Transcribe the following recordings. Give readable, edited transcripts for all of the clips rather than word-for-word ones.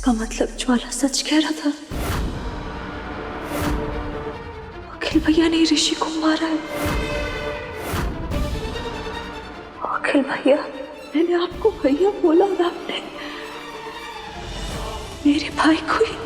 इसका मतलब ज्वाला सच कह रहा था। अखिल भैया ने ऋषि को मारा है। अखिल भैया, मैंने आपको भैया बोला और आपने मेरे भाई को ही।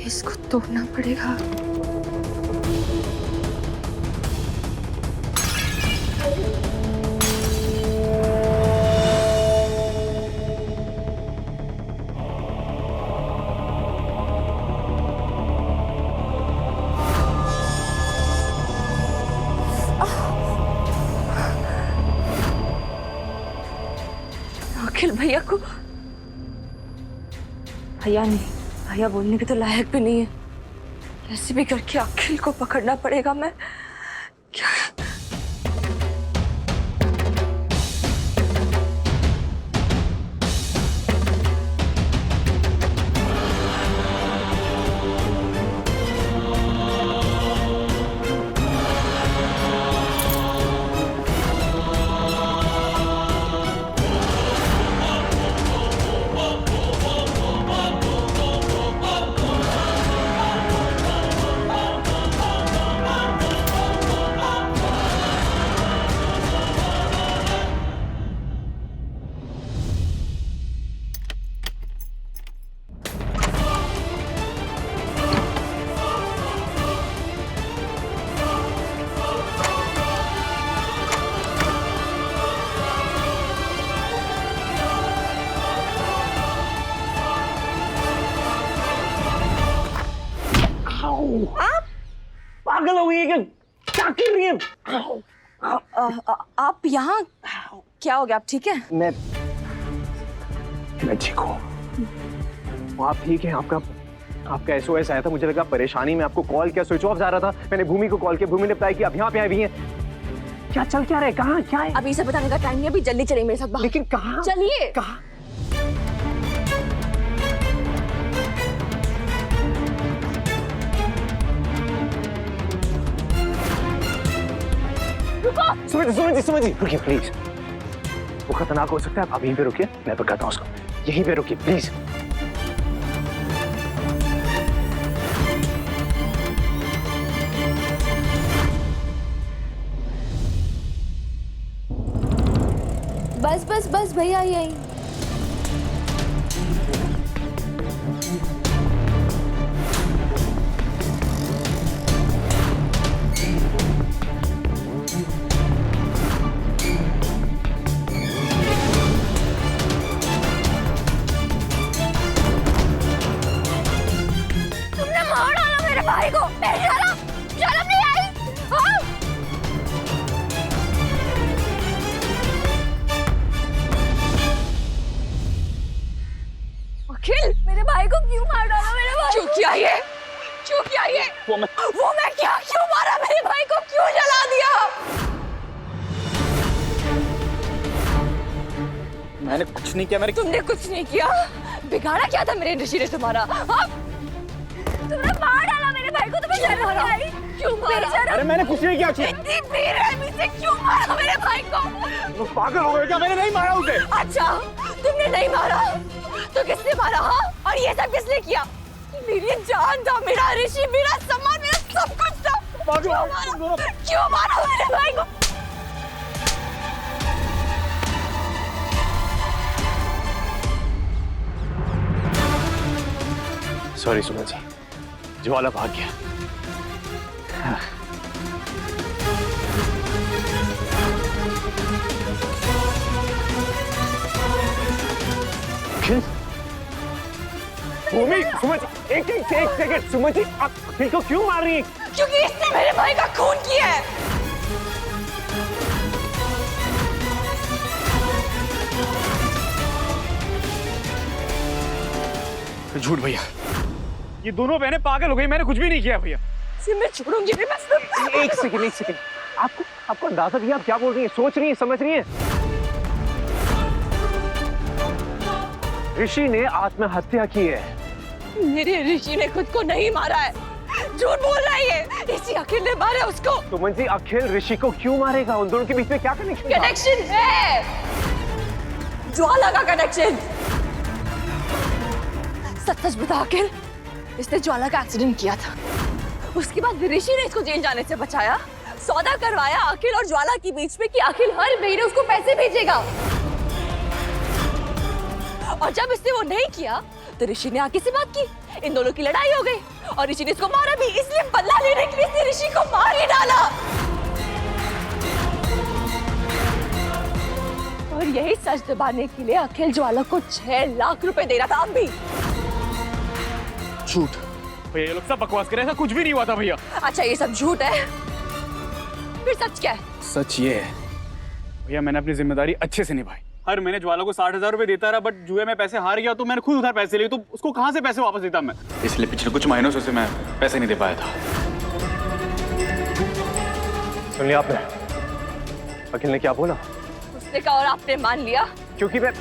इसको तोड़ना पड़ेगा। अखिल भैया को, भैया नहीं, भैया बोलने के तो लायक भी नहीं है। कैसे भी करके अखिल को पकड़ना पड़ेगा। मैं क्या आप पागल हो गई है क्या कर रही है? आप यहाँ क्या हो गया? आप ठीक है? मैं ठीक हूँ। आप ठीक है? आपका SOS आया था, मुझे लगा परेशानी में आपको कॉल किया, स्विच ऑफ जा रहा था। मैंने भूमि को कॉल किया, भूमि ने बताया कि आप यहाँ पे आई हुई हैं। क्या चल क्या रहा है? कहाँ क्या है? अभी से बताने का टाइम नहीं, अभी जल्दी चलिए मेरे साथ बाहर। लेकिन कहाँ? चलिए। कहाँ? सुमन जी रुकिए प्लीज। वो खतरनाक हो सकता है, आप यहीं पे रुकिए, मैं पकड़ता हूँ उसको। यहीं पे रुकिए प्लीज। बस बस बस भैया यही। तुमने मार डाला मेरे भाई को। शर्म नहीं आई? हाँ? अखिल, मेरे भाई को क्यों मार डाला? मेरे भाई क्यों किया ये? क्यों किया ये? वो मैं क्या? क्यों मारा मेरे भाई को? क्यों जला दिया? मैंने कुछ नहीं किया। तुमने कुछ नहीं किया? बिगाड़ा क्या था मेरे ऋषि ने तुम्हारा? हाँ? तुमने मार डाला मेरे भाई को। तुम्हें शर्म नहीं आई? क्यों मारा? अरे मैंने कुछ नहीं किया। इतनी बेरहमी से क्यों मारा मेरे भाई को? वो पागल हो गए क्या? मैंने नहीं मारा उसे। अच्छा, तुमने नहीं मारा तो किसने मारा? हाँ? और ये सब किसने किया? मेरी जान था, मेरा ऋषि, मेरा सम्मान, मेरा सब कुछ था। क्यों मारा मेरे भाई को? सॉरी सुमन जी, ज्वाला भाग गया। भूमि, सुमन जी, एक सेकंड, सुमन जी, आप अखिल को क्यों मार रही हैं? क्योंकि इसने मेरे भाई का खून किया है। झूठ भैया, ये दोनों बहनें पागल हो गई, मैंने कुछ भी नहीं किया भैया। इसे मैं छोड़ूंगी नहीं, मैं एक सेकंड, आपको अंदाजा भी, आप क्या बोल रही हैं, सोच रही हैं, समझ रही हैं? ऋषि ने आत्महत्या की है। मेरे ऋषि ने खुद को नहीं मारा है, झूठ बोल रहा है ये। इसी अखिल ने मारा उसको। सुमन जी, अखिल ऋषि को क्यों मारेगा? उन दोनों के बीच में क्या कनेक्शन? कनेक्शन है, ज्वाला का कनेक्शन। सच बता अखिल, इसने ज्वाला का एक्सीडेंट किया था। उसके बाद ऋषि ने इसको जेल जाने से बचाया, सौदा करवाया अखिल और ज्वाला के बीच में कि अखिल हर महीने उसको पैसे भेजेगा। और जब इसने वो नहीं किया तो ऋषि ने आगे से बात की, इन दोनों की लड़ाई हो गई और ऋषि ने इसको मारा भी। इसलिए बदला लेने के लिए इसने ऋषि को मार ही डाला। और यही सच दबाने के लिए अखिल ज्वाला को 6 लाख रुपए दे रहा था। अब भी झूठ भैया, ये लोग सब बकवास कर रहे हैं, ऐसा कुछ भी नहीं हुआ था भैया। अच्छा, ये सब झूठ है, फिर सच क्या है? सच ये है भैया, मैंने अपनी जिम्मेदारी अच्छे से निभाई। हर महीने ज्वाला को 60,000 रुपए देता रहा, बट जुए में पैसे हार गया तो मैंने खुद उधार पैसे लिए, तो उसको कहां से पैसे वापस देता मैं? इसलिए पिछले कुछ महीनों से उसे मैं पैसे नहीं दे पाया था। सुन लिया आपने अखिल ने क्या बोला? उसने कहा और आपने मान लिया? क्योंकि मैं,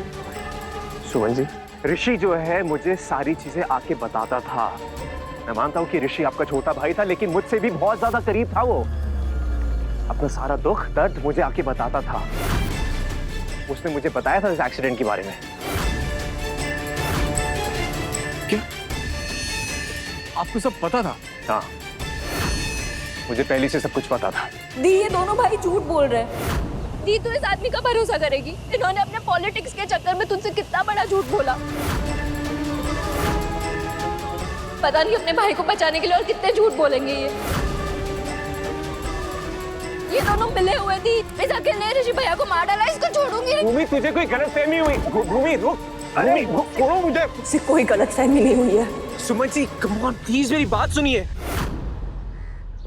सुमन जी, ऋषि जो है मुझे सारी चीजें आके बताता था। मैं मानता हूँ कि ऋषि आपका छोटा भाई था, लेकिन मुझसे भी बहुत ज्यादा करीब था। वो अपना सारा दुख दर्द मुझे आके बताता था। उसने मुझे बताया था इस एक्सीडेंट के बारे में। क्या आपको सब पता था? हाँ, मुझे पहले से सब कुछ पता था। दी, ये दोनों भाई झूठ बोल रहे हैं। दी, तू इस आदमी का भरोसा करेगी? इन्होंने अपने पॉलिटिक्स के चक्कर में तुझसे कितना बड़ा झूठ बोला। पता नहीं अपने भाई को बचाने के लिए और कितने झूठ बोलेंगे ये दोनों मिले हुए थी। इस अखिल ने ऋषि भैया को मार डाला, इसको छोड़ूंगी नहीं। भूमि, तुझे कोई गलतफहमी हुई? भूमि रुक, अरे छोड़ो मुझे। इससे कोई गलतफहमी नहीं हुई है। Suman ji, come on please, मेरी बात सुनिए।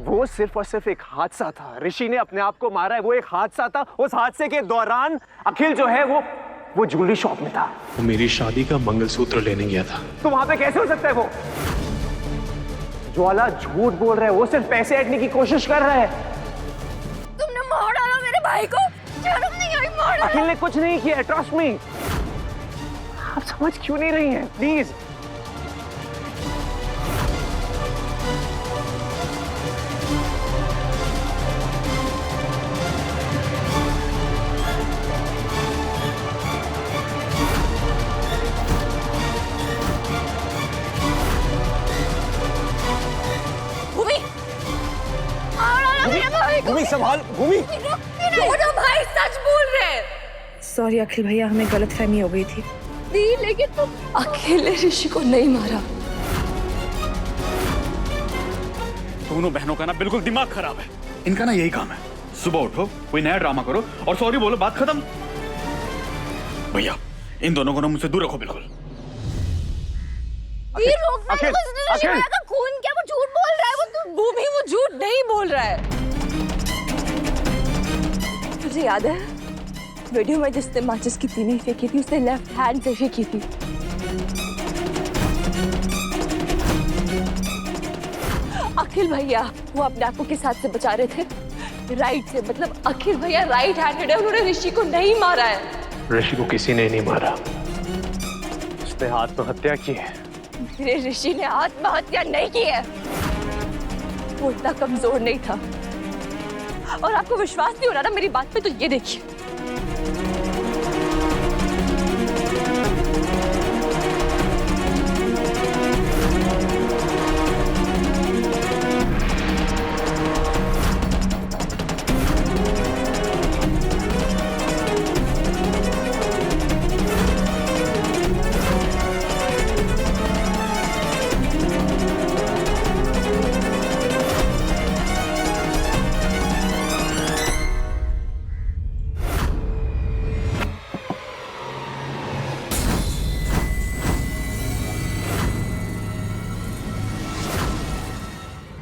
वो सिर्फ और सिर्फ एक हादसा था। ऋषि ने अपने आप को मारा है, वो एक हादसा था। उस हादसे के दौरान अखिल जो है वो ज्वेलरी शॉप में था। वो मेरी शादी का मंगलसूत्र लेने गया था। तो वहां पे कैसे हो सकता है? वो ज्वाला झूठ बोल रहा है, वो सिर्फ पैसे ऐंठने की कोशिश कर रहा है। तुमने मार डाला मेरे भाई को। शर्म नहीं आई? मार डाला। अखिल ने कुछ नहीं किया, ट्रस्ट मी। आप समझ क्यों नहीं रही हैं? प्लीज। भूमि संभाल, भूमि। दोनों भाई सच बोल रहे हैं। सॉरी अखिल भैया, हमें गलतफहमी हो गई थी। दी, लेकिन तुम अखिल ने ऋषि को नहीं मारा। दोनों बहनों का ना बिल्कुल दिमाग खराब है। इनका ना यही काम है, सुबह उठो, कोई नया ड्रामा करो और सॉरी बोलो, बात खत्म। भैया, इन दोनों को ना मुझसे दूर रखो बिल्कुल। ये रोकना है, उसने ऋषि भैया का खून किया। वो झूठ बोल रहा है। वो भूमि, वो झूठ नहीं बोल रहा है। तुझे याद है वीडियो में जिसने माचिस की तीली फेंकी थी, उसने लेफ्ट हैंड से फेंकी थी। अखिल भैया वो अपने आप को किस हाथ से बचा रहे थे? राइट से। मतलब अखिल भैया राइट हैंडेड है, उन्होंने ऋषि को नहीं मारा है। ऋषि को किसी ने नहीं मारा, उसने आत्महत्या की है। मेरे ऋषि ने आत्महत्या नहीं की है। वो इतना कमजोर नहीं था। और आपको विश्वास नहीं हो रहा ना मेरी बात पे, तो ये देखिए।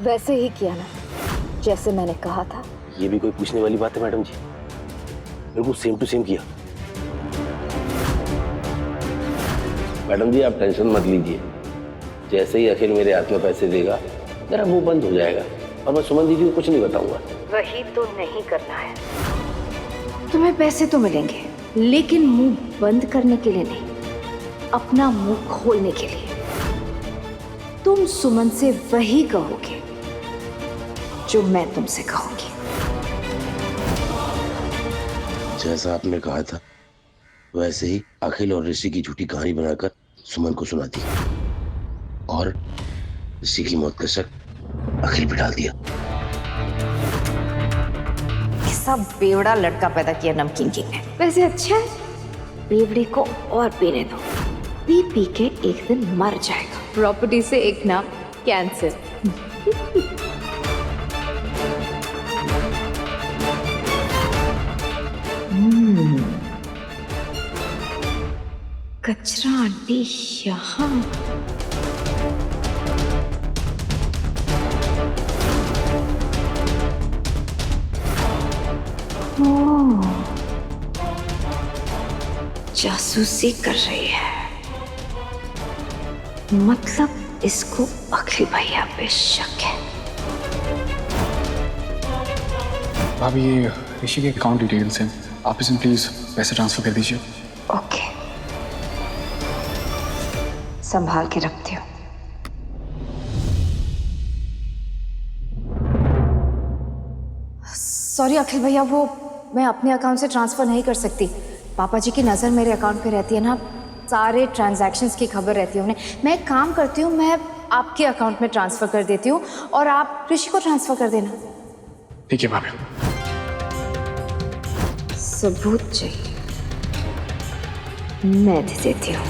वैसे ही किया ना, जैसे मैंने कहा था। ये भी कोई पूछने वाली बात है मैडम जी? बिल्कुल सेम टू सेम किया। मैडम जी आप टेंशन मत लीजिए, जैसे ही अखिल मेरे हाथ में पैसे देगा मेरा मुंह बंद हो जाएगा और मैं सुमन दीदी को कुछ नहीं बताऊंगा। वही तो नहीं करना है। तुम्हें पैसे तो मिलेंगे, लेकिन मुंह बंद करने के लिए नहीं, अपना मुंह खोलने के लिए। तुम सुमन से वही कहोगे जो मैं तुमसे कहूंगी। जैसा आपने कहा था वैसे ही अखिल और ऋषि की झूठी कहानी बनाकर सुमन को सुना दी और ऋषि की मौत का शक अखिल पे डाल दिया। सब बेवड़ा लड़का पैदा किया नमकीन किंग ने। वैसे अच्छा है, बेवड़े को और पीने दो, पी पी के एक दिन मर जाएगा। प्रॉपर्टी से एक नाम कैंसर। कचरा आंटी यहाँ। जासूसी कर रही है, मतलब इसको अखिल भैया पे शक है। भाभी ये ऋषि के अकाउंट डिटेल्स हैं, आप इसमें प्लीज पैसे ट्रांसफर कर दीजिए। ओके, संभाल के रखती हूँ। सॉरी अखिल भैया, वो मैं अपने अकाउंट से ट्रांसफर नहीं कर सकती। पापा जी की नज़र मेरे अकाउंट पे रहती है ना, सारे ट्रांजैक्शंस की खबर रहती है उन्हें। मैं एक काम करती हूँ, मैं आपके अकाउंट में ट्रांसफ़र कर देती हूँ और आप ऋषि को ट्रांसफ़र कर देना। ठीक है भाभी। सबूत चाहिए, मैं दे देती हूँ।